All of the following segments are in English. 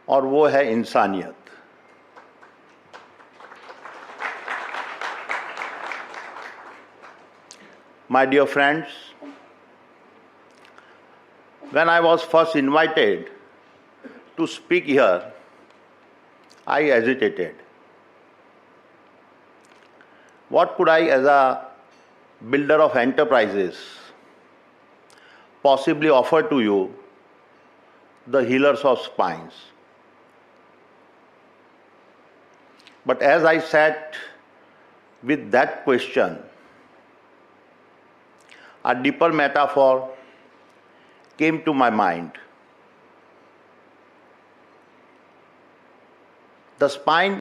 और वो है इंसानियत। My dear friends, when I was first invited to speak here, I hesitated. What could I, as a builder of enterprises, possibly offer to you, the healers of spines? But as I sat with that question, a deeper metaphor came to my mind. The spine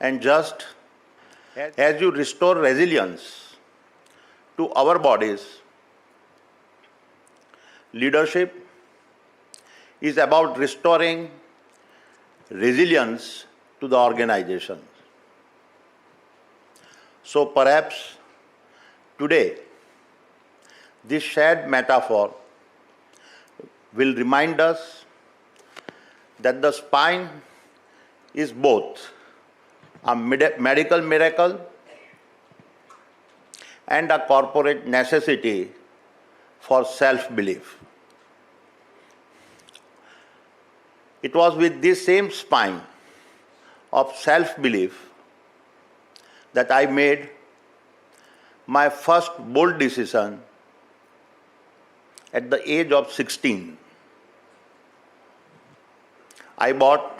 and just as you restore resilience to our bodies, leadership is about restoring resilience to the organization. So perhaps today, this shared metaphor will remind us that the spine is both a medical miracle and a corporate necessity for self-belief. It was with this same spine of self-belief that I made my first bold decision at the age of 16. I bought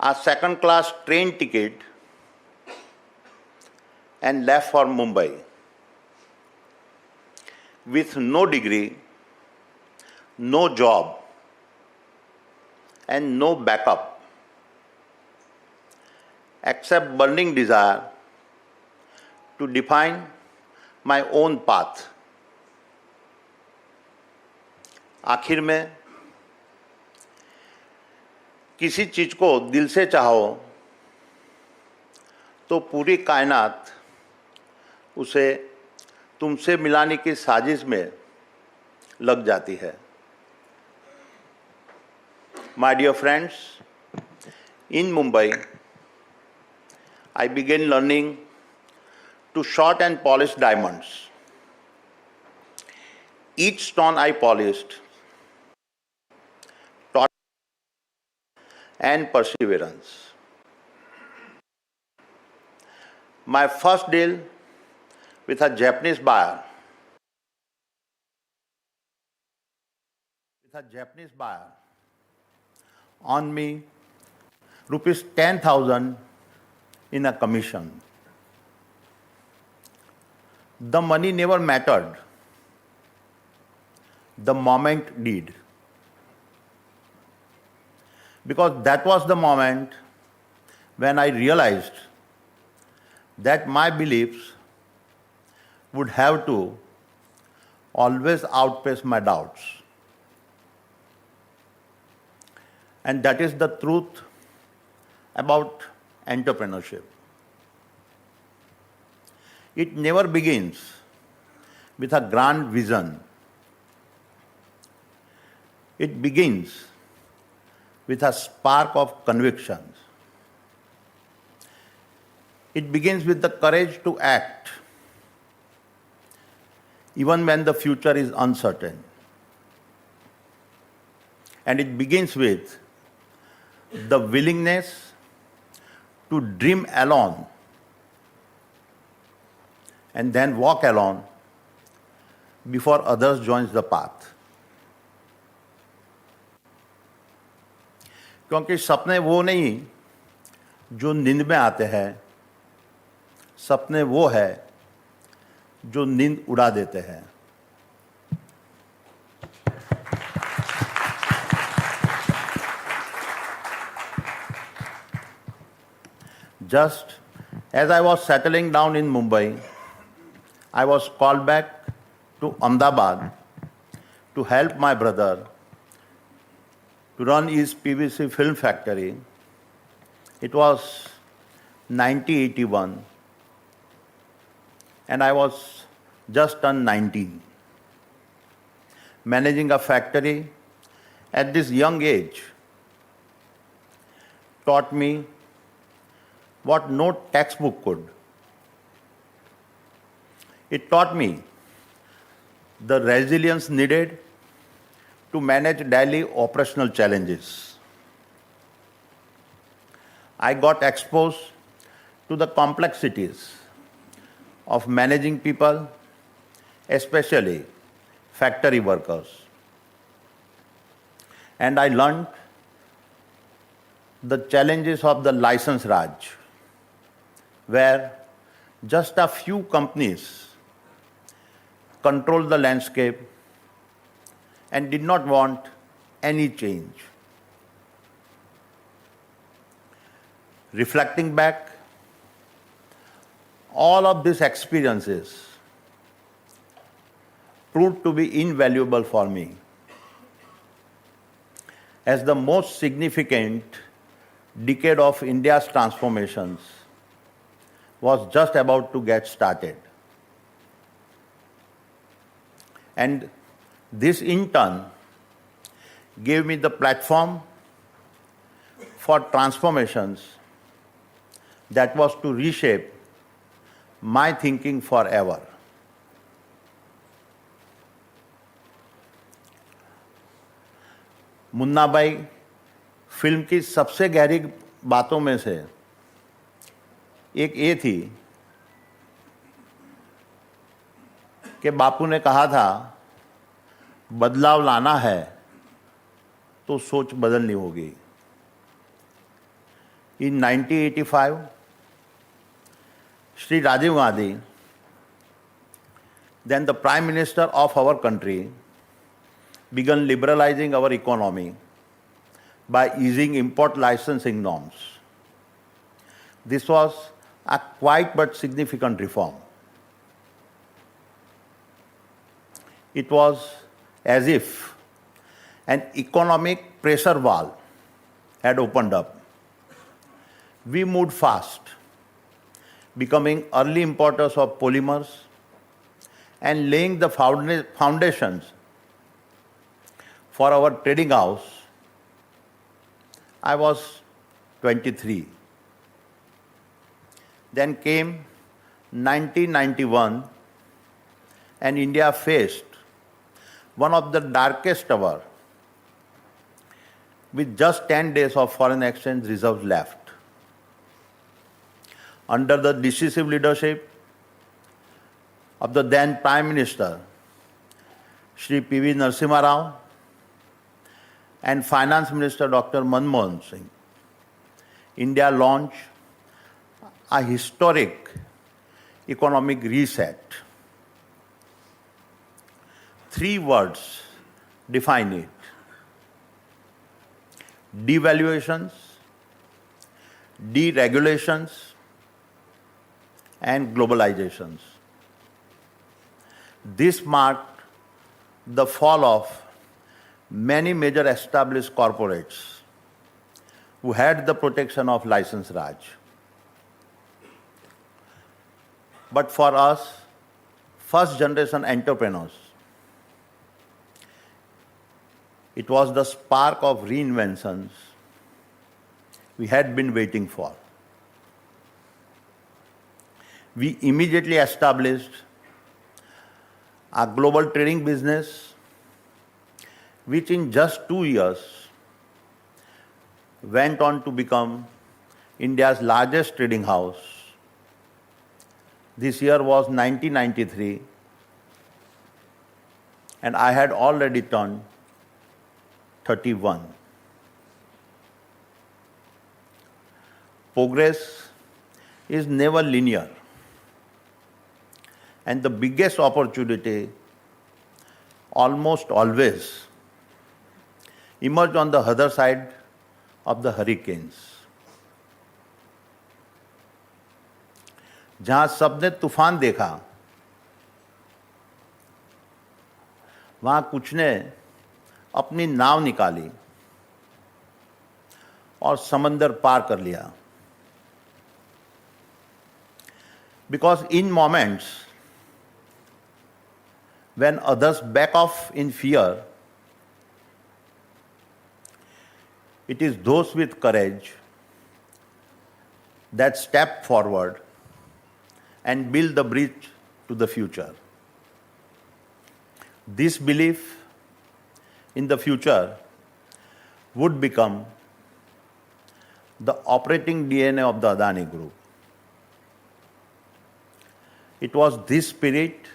a second-class train ticket and left for Mumbai with no degree, no job, and no backup, except burning desire to define my own path. आखिर में किसी चीज को दिल से चाहो तो पूरी कायनात उसे तुमसे मिलाने की साजिश में लग जाती है. My dear friends, in Mumbai, I began learning to short and polish diamonds. Each stone I polished taught and perseverance. My first deal with a Japanese buyer on me rupees 10,000 in a commission. The money never mattered. The moment did. Because that was the moment when I realized that my beliefs would have to always outpace my doubts. And that is the truth about entrepreneurship. It never begins with a grand vision. It begins with a spark of convictions. It begins with the courage to act, even when the future is uncertain. And it begins with the willingness to dream alone and then walk alone before others join the path. क्योंकि सपने वो नहीं जो नींद में आते हैं, सपने वो है जो नींद उड़ा देते हैं. Just as I was settling down in Mumbai, I was called back to Ahmedabad to help my brother to run his PVC film factory. It was 1981, and I was just turned 19. Managing a factory at this young age taught me what no textbook could. It taught me the resilience needed to manage daily operational challenges. I got exposed to the complexities of managing people, especially factory workers. And I learned the challenges of the license Raj, where just a few companies controlled the landscape and did not want any change. Reflecting back, all of these experiences proved to be invaluable for me, as the most significant decade of India's transformations was just about to get started. And this in turn gave me the platform for transformations that was to reshape my thinking forever. Munna भाई film की सबसे गहरी बातों में से एक ये थी कि बापू ने कहा था बदलाव लाना है तो सोच बदलनी होगी. In 1985, Shri Rajiv Gandhi, then the Prime Minister of our country, began liberalizing our economy by easing import licensing norms. This was a quite but significant reform. It was as if an economic pressure valve had opened up. We moved fast, becoming early importers of polymers and laying the foundations for our trading house. I was 23. Then came 1991, and India faced one of the darkest ever, with just 10 days of foreign exchange reserves left. Under the decisive leadership of the then Prime Minister, Shri P.V. Narasimha Rao, and Finance Minister Dr. Manmohan Singh, India launched a historic economic reset. 3 words define it: devaluations, deregulations, and globalizations. This marked the fall of many major established corporates who had the protection of license Raj. But for us, first generation entrepreneurs, it was the spark of reinventions we had been waiting for. We immediately established a global trading business, which in just 2 years went on to become India's largest trading house. This year was 1993, and I had already turned 31. Progress is never linear, and the biggest opportunity almost always emerge on the other side of the hurricanes. जहां सबने तूफान देखा, वहां कुछ ने अपनी नाव निकाली और समंदर पार कर लिया. Because in moments when others back off in fear, it is those with courage that step forward and build the bridge to the future. This belief in the future would become the operating DNA of the Adani Group. It was this spirit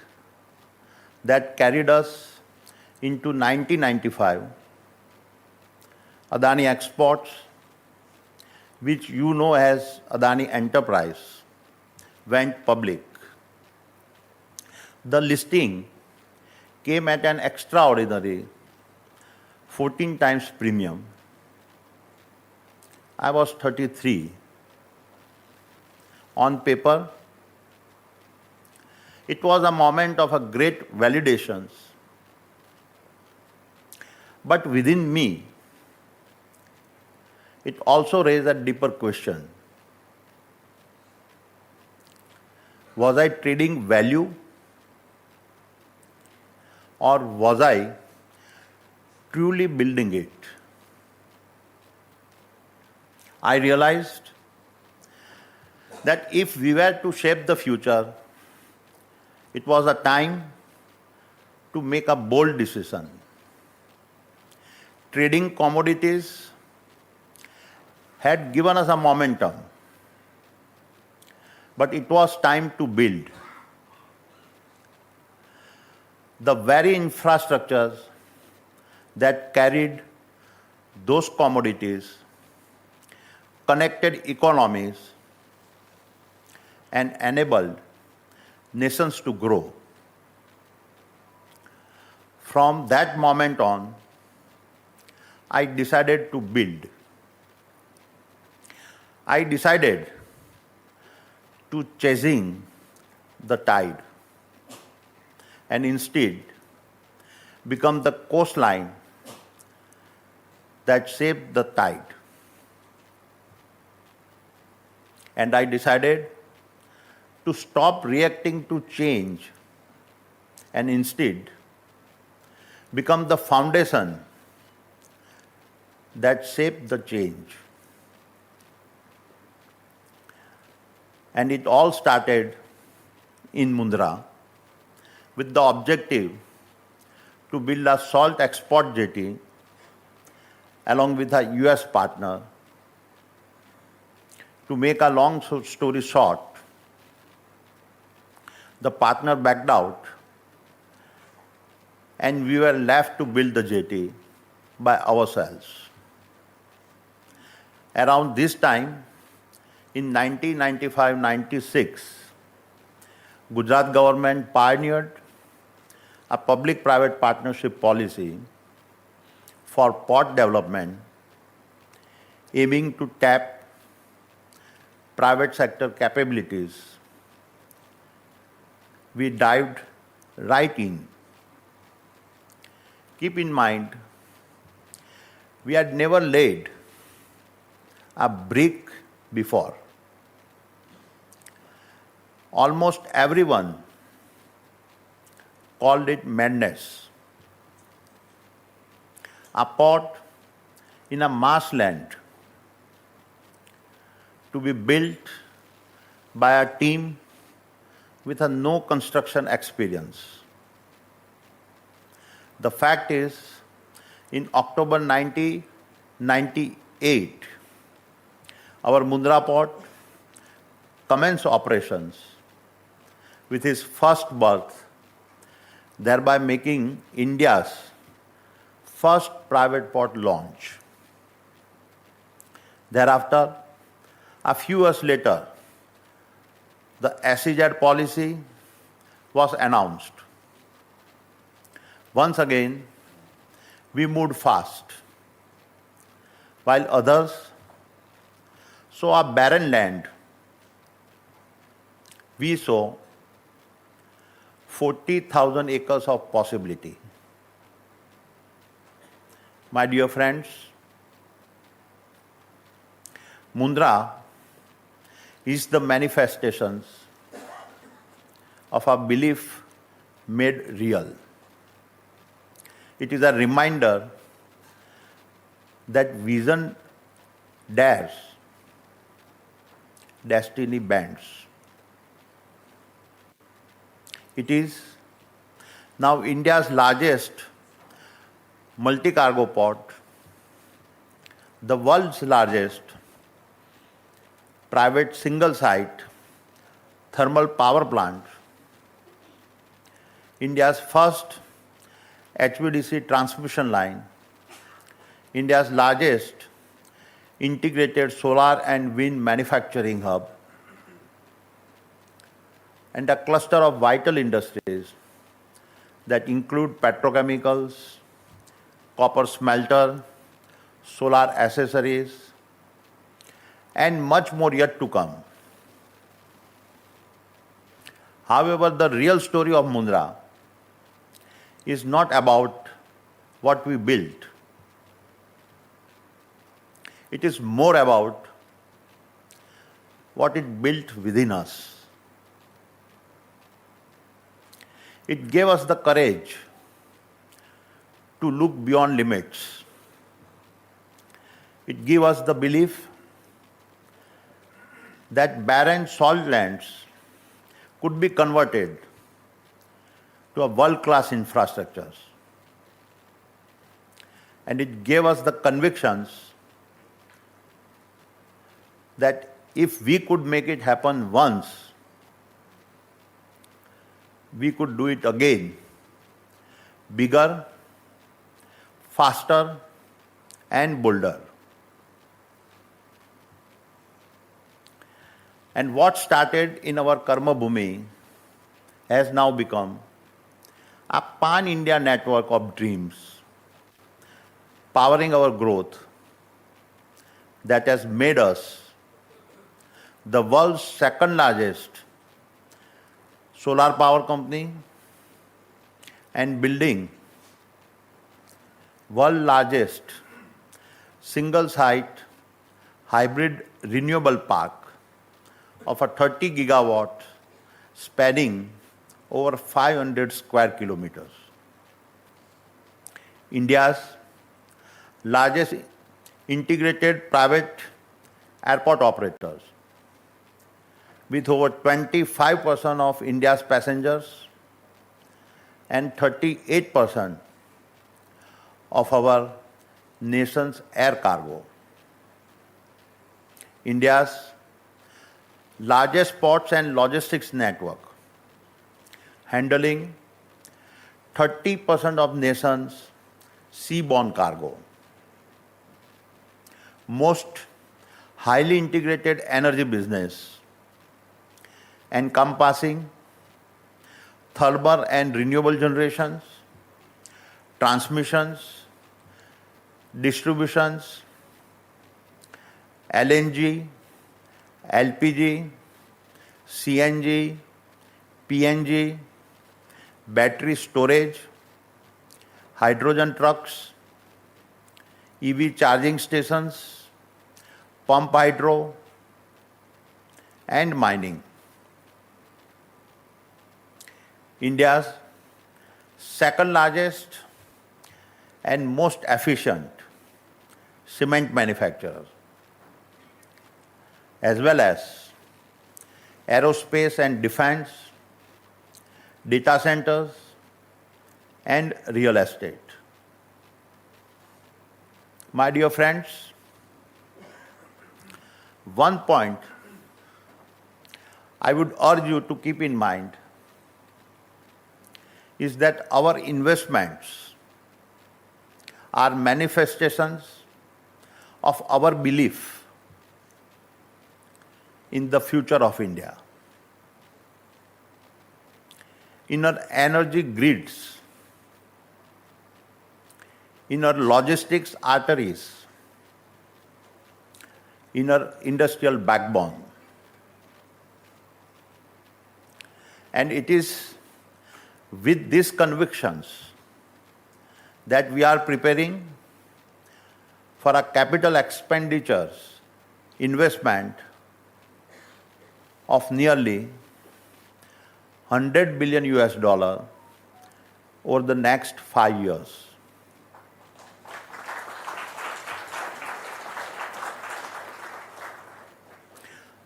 that carried us into 1995. Adani Exports, which you know as Adani Enterprise, went public. The listing came at an extraordinary 14 times premium. I was 33. On paper, it was a moment of a great validation. But within me, it also raised a deeper question. Was I trading value, or was I truly building it? I realized that if we were to shape the future, it was a time to make a bold decision. Trading commodities had given us a momentum, but it was time to build. The very infrastructures that carried those commodities, connected economies, and enabled nations to grow. From that moment on, I decided to build. I decided to chasing the tide and instead become the coastline that shaped the tide. And I decided to stop reacting to change and instead become the foundation that shaped the change. And it all started in Mundra with the objective to build a salt export jetty along with a US partner. To make a long story short, the partner backed out and we were left to build the jetty by ourselves. Around this time, in 1995-96, Gujarat government pioneered a public-private partnership policy for port development, aiming to tap private sector capabilities. We dived right in. Keep in mind, we had never laid a brick before. Almost everyone called it madness. A port in a marshland to be built by a team with a no construction experience. The fact is, in October 1998, our Mundra port commenced operations with its first berth, thereby making India's first private port launch. Thereafter, a few years later, the SEZ policy was announced. Once again, we moved fast, while others saw a barren land. We saw 40,000 acres of possibility. My dear friends, Mundra is the manifestations of our belief made real. It is a reminder that vision dares, destiny bends. It is now India's largest multi-cargo port, the world's largest private single-site thermal power plant, India's first HVDC transmission line, India's largest integrated solar and wind manufacturing hub, and a cluster of vital industries that include petrochemicals, copper smelter, solar accessories, and much more yet to come. However, the real story of Mundra is not about what we built. It is more about what it built within us. It gave us the courage to look beyond limits. It gave us the belief that barren salt lands could be converted to a world-class infrastructures. And it gave us the convictions that if we could make it happen once, we could do it again, bigger, faster, and bolder. And what started in our Karma Bhumi has now become a pan-India network of dreams, powering our growth that has made us the world's second largest solar power company and building world largest single-site hybrid renewable park of a 30 gigawatt spanning over 500 square kilometers. India's largest integrated private airport operators with over 25% of India's passengers and 38% of our nation's air cargo. India's largest ports and logistics network, handling 30% of nation's seaborne cargo. Most highly integrated energy business, encompassing thermal and renewable generations, transmissions, distributions, LNG, LPG, CNG, PNG, battery storage, hydrogen trucks, EV charging stations, pump hydro, and mining. India's second largest and most efficient cement manufacturer, as well as aerospace and defense, data centers, and real estate. My dear friends, one point I would urge you to keep in mind is that our investments are manifestations of our belief in the future of India, in our energy grids, in our logistics arteries, in our industrial backbone. And it is with these convictions that we are preparing for a capital expenditures investment of nearly 100 billion US dollar over the next 5 years.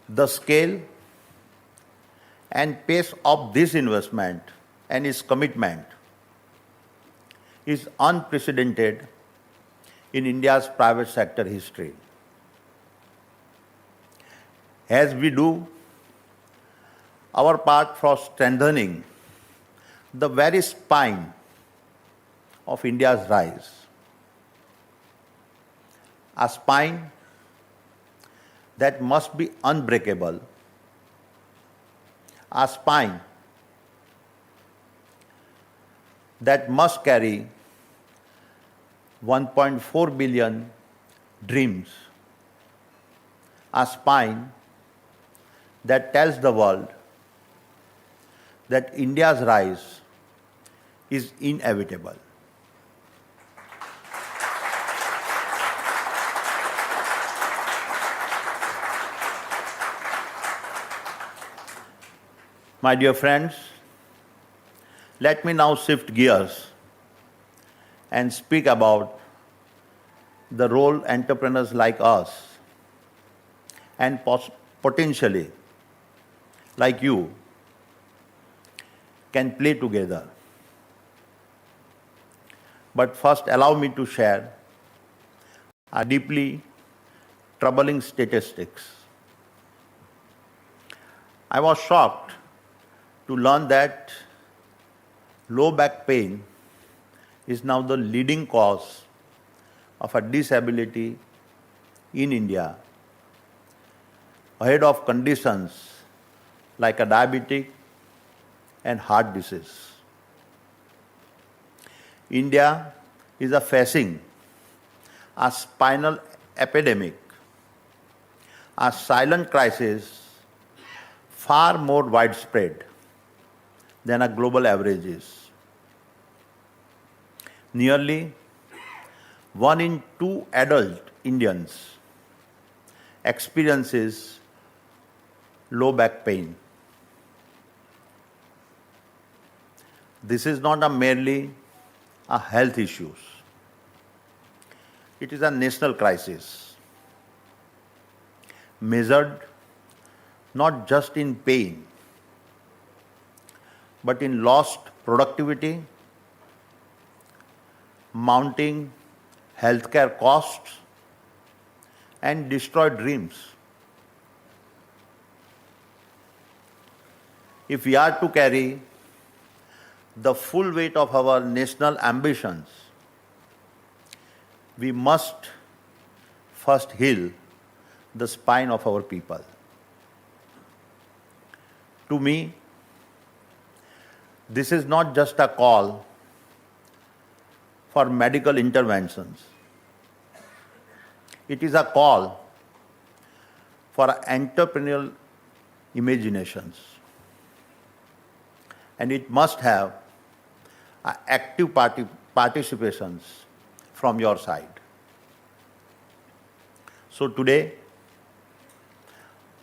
The scale and pace of this investment and its commitment is unprecedented in India's private sector history. As we do our part for strengthening the very spine of India's rise, a spine that must be unbreakable, a spine that must carry 1.4 billion dreams, a spine that tells the world that India's rise is inevitable. My dear friends, let me now shift gears and speak about the role entrepreneurs like us and potentially like you can play together. But first, allow me to share a deeply troubling statistics. I was shocked to learn that low back pain is now the leading cause of a disability in India, ahead of conditions like a diabetic and heart disease. India is facing a spinal epidemic, a silent crisis far more widespread than a global average is. Nearly 1 in 2 adult Indians experiences low back pain. This is not merely a health issue. It is a national crisis, measured not just in pain, but in lost productivity, mounting healthcare costs, and destroyed dreams. If we are to carry the full weight of our national ambitions, we must first heal the spine of our people. To me, this is not just a call for medical interventions. It is a call for entrepreneurial imaginations. And it must have active participations from your side. So today,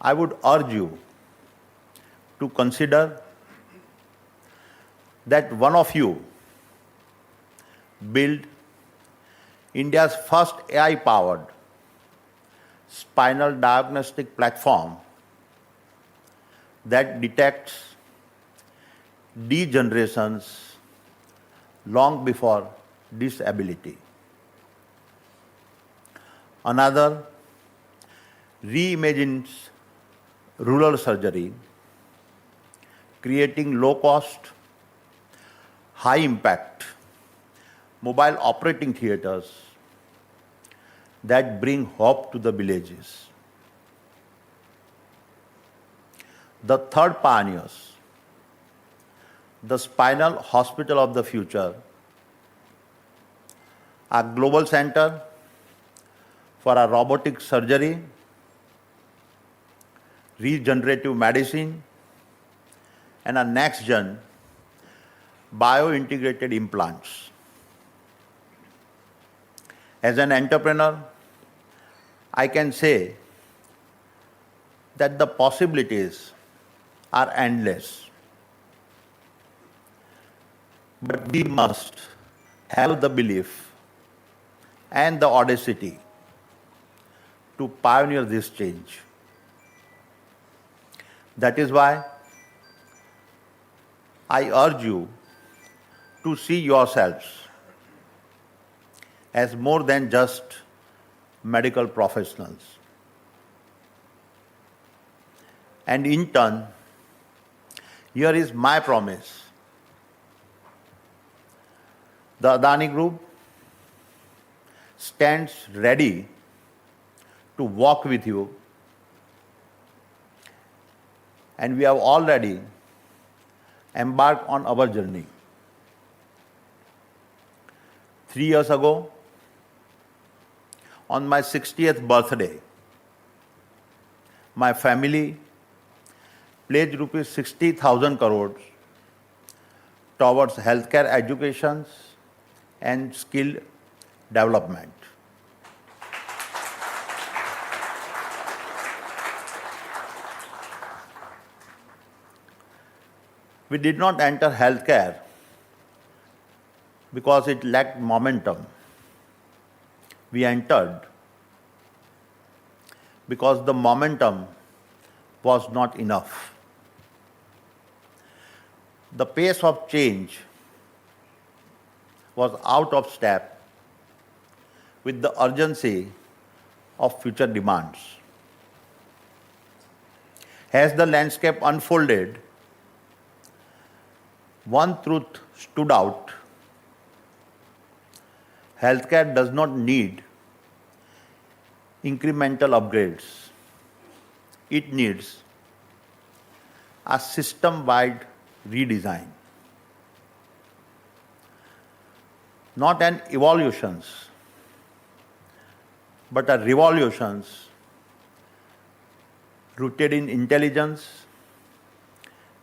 I would urge you to consider that one of you build India's first AI-powered spinal diagnostic platform that detects degenerations long before disability. Another reimagines rural surgery, creating low-cost, high-impact mobile operating theaters that bring hope to the villages. The third pioneers, the Spinal Hospital of the Future, a global center for a robotic surgery, regenerative medicine, and a next-gen bio-integrated implants. As an entrepreneur, I can say that the possibilities are endless. But we must have the belief and the audacity to pioneer this change. That is why I urge you to see yourselves as more than just medical professionals. And in turn, here is my promise. The Adani Group stands ready to walk with you, and we have already embarked on our journey. 3 years ago, on my 60th birthday, my family pledged rupees 60,000 crores towards healthcare education and skill development. We did not enter healthcare because it lacked momentum. We entered because the momentum was not enough. The pace of change was out of step with the urgency of future demands. As the landscape unfolded, one truth stood out. Healthcare does not need incremental upgrades. It needs a system-wide redesign. Not an evolutions, but a revolutions rooted in intelligence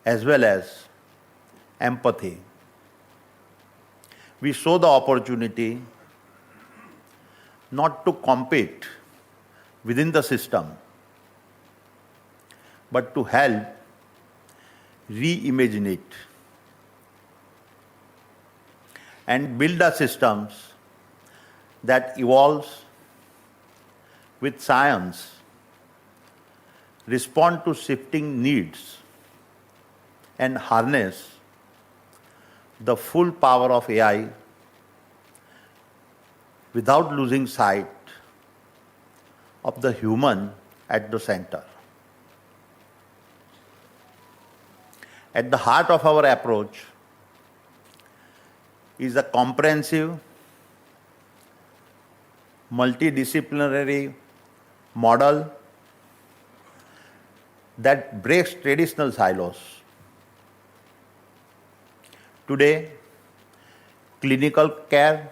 as well as empathy. We saw the opportunity not to compete within the system, but to help reimagine it and build a systems that evolves with science, respond to shifting needs, and harness the full power of AI without losing sight of the human at the center. At the heart of our approach is a comprehensive, multidisciplinary model that breaks traditional silos. Today, clinical care,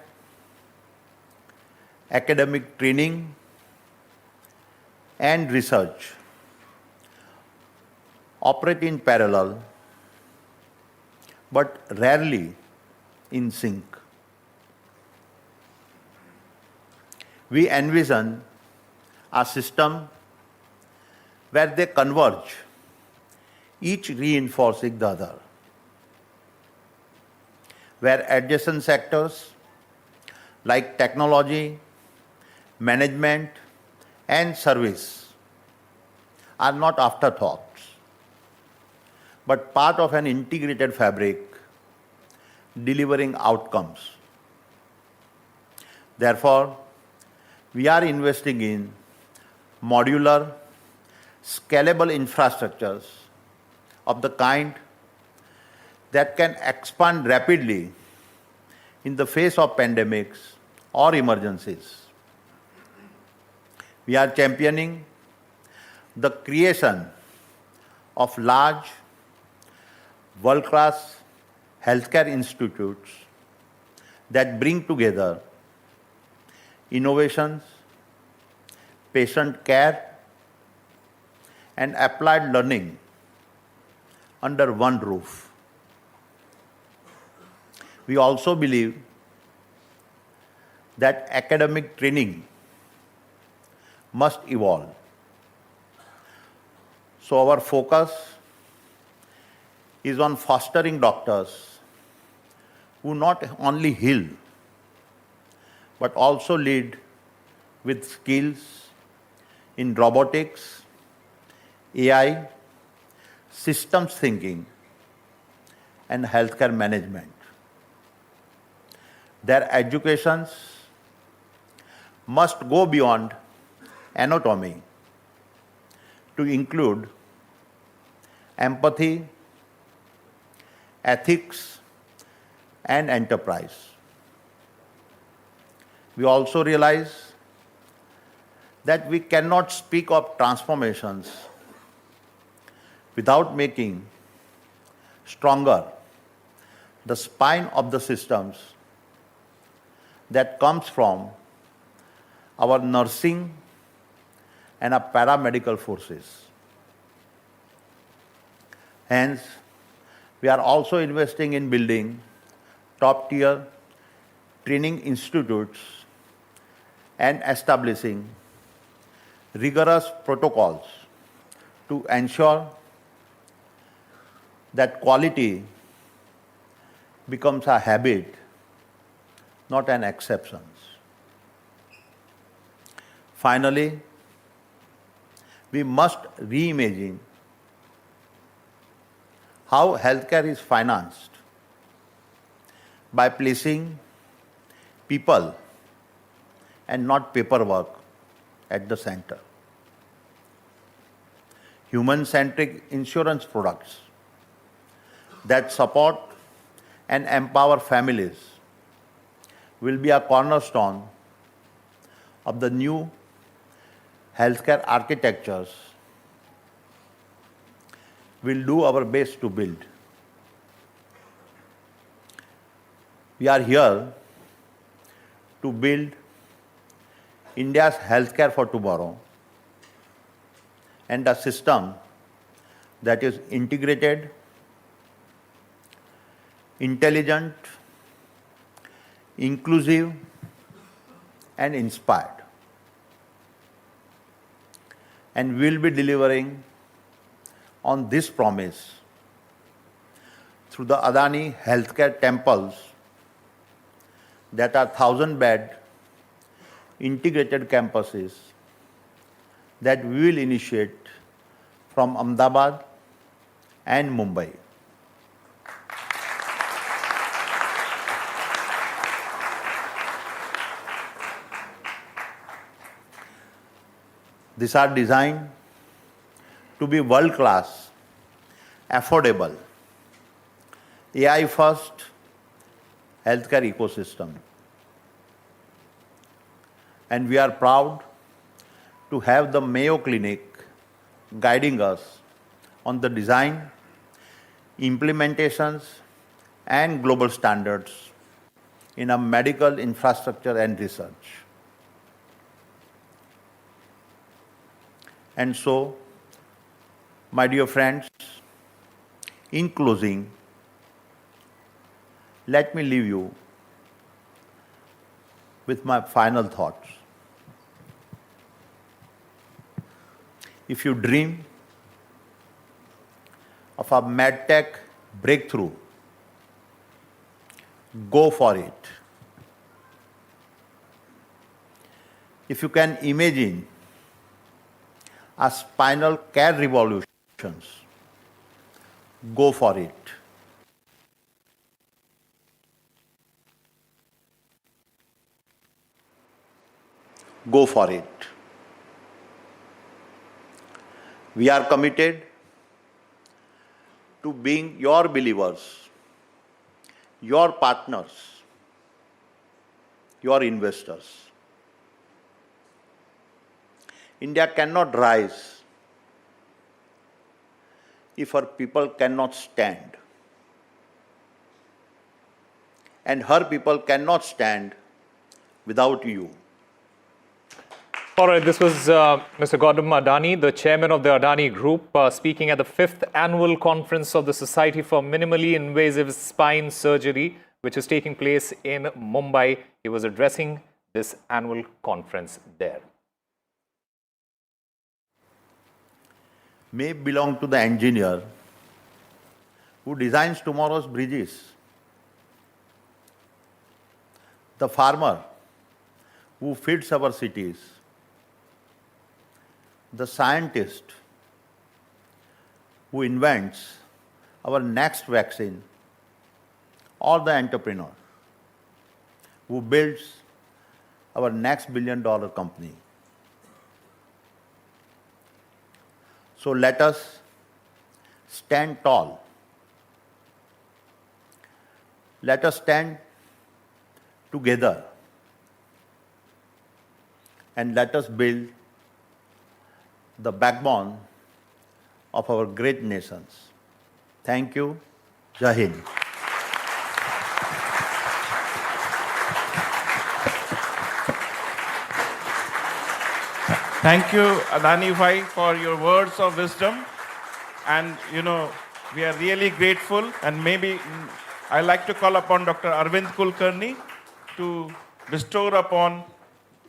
academic training, and research operate in parallel, but rarely in sync. We envision a system where they converge, each reinforcing the other, where adjacent sectors like technology, management, and service are not afterthoughts, but part of an integrated fabric delivering outcomes. Therefore, we are investing in modular, scalable infrastructures of the kind that can expand rapidly in the face of pandemics or emergencies. We are championing the creation of large, world-class healthcare institutes that bring together innovations, patient care, and applied learning under one roof. We also believe that academic training must evolve. So our focus is on fostering doctors who not only heal, but also lead with skills in robotics, AI, systems thinking, and healthcare management. Their educations must go beyond anatomy to include empathy, ethics, and enterprise. We also realize that we cannot speak of transformations without making stronger the spine of the systems that comes from our nursing and our paramedical forces. Hence, we are also investing in building top-tier training institutes and establishing rigorous protocols to ensure that quality becomes a habit, not an exception. Finally, we must reimagine how healthcare is financed by placing people and not paperwork at the center. Human-centric insurance products that support and empower families will be a cornerstone of the new healthcare architectures we'll do our best to build. We are here to build India's healthcare for tomorrow and a system that is integrated, intelligent, inclusive, and inspired. And we'll be delivering on this promise through the Adani healthcare temples that are 1,000-bed integrated campuses that we will initiate from Ahmedabad and Mumbai. These are designed to be world-class, affordable, AI-first healthcare ecosystem. And we are proud to have the Mayo Clinic guiding us on the design, implementations, and global standards in a medical infrastructure and research. And so, my dear friends, in closing, let me leave you with my final thoughts. If you dream of a medtech breakthrough, go for it. If you can imagine a spinal care revolution, go for it. Go for it. We are committed to being your believers, your partners, your investors. India cannot rise if her people cannot stand. And her people cannot stand without you. All right, this was Mr. Gautam Adani, the chairman of the Adani Group, speaking at the 5th Annual Conference of the Society for Minimally Invasive Spine Surgery, which is taking place in Mumbai. He was addressing this annual conference there. May belong to the engineer who designs tomorrow's bridges, the farmer who feeds our cities, the scientist who invents our next vaccine, or the entrepreneur who builds our next billion-dollar company. So let us stand tall. Let us stand together and let us build the backbone of our great nations. Thank you. Jai Hind. Thank you, Adani Bhai, for your words of wisdom. And, we are really grateful. And maybe I like to call upon Dr. Arvind Kulkarni to bestow upon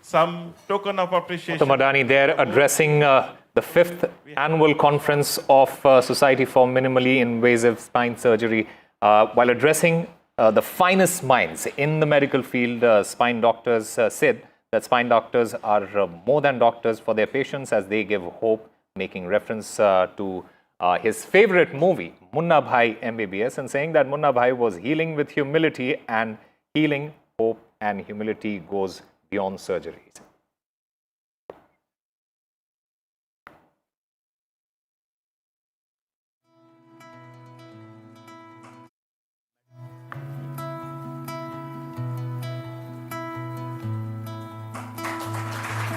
some token of appreciation. Gautam Adani there addressing the 5th annual conference of Society for Minimally Invasive Spine Surgery. While addressing the finest minds in the medical field, spine doctors said that spine doctors are more than doctors for their patients as they give hope, making reference to his favorite movie, Munna Bhai MBBS, and saying that Munna Bhai was healing with humility, and healing, hope and humility goes beyond surgeries.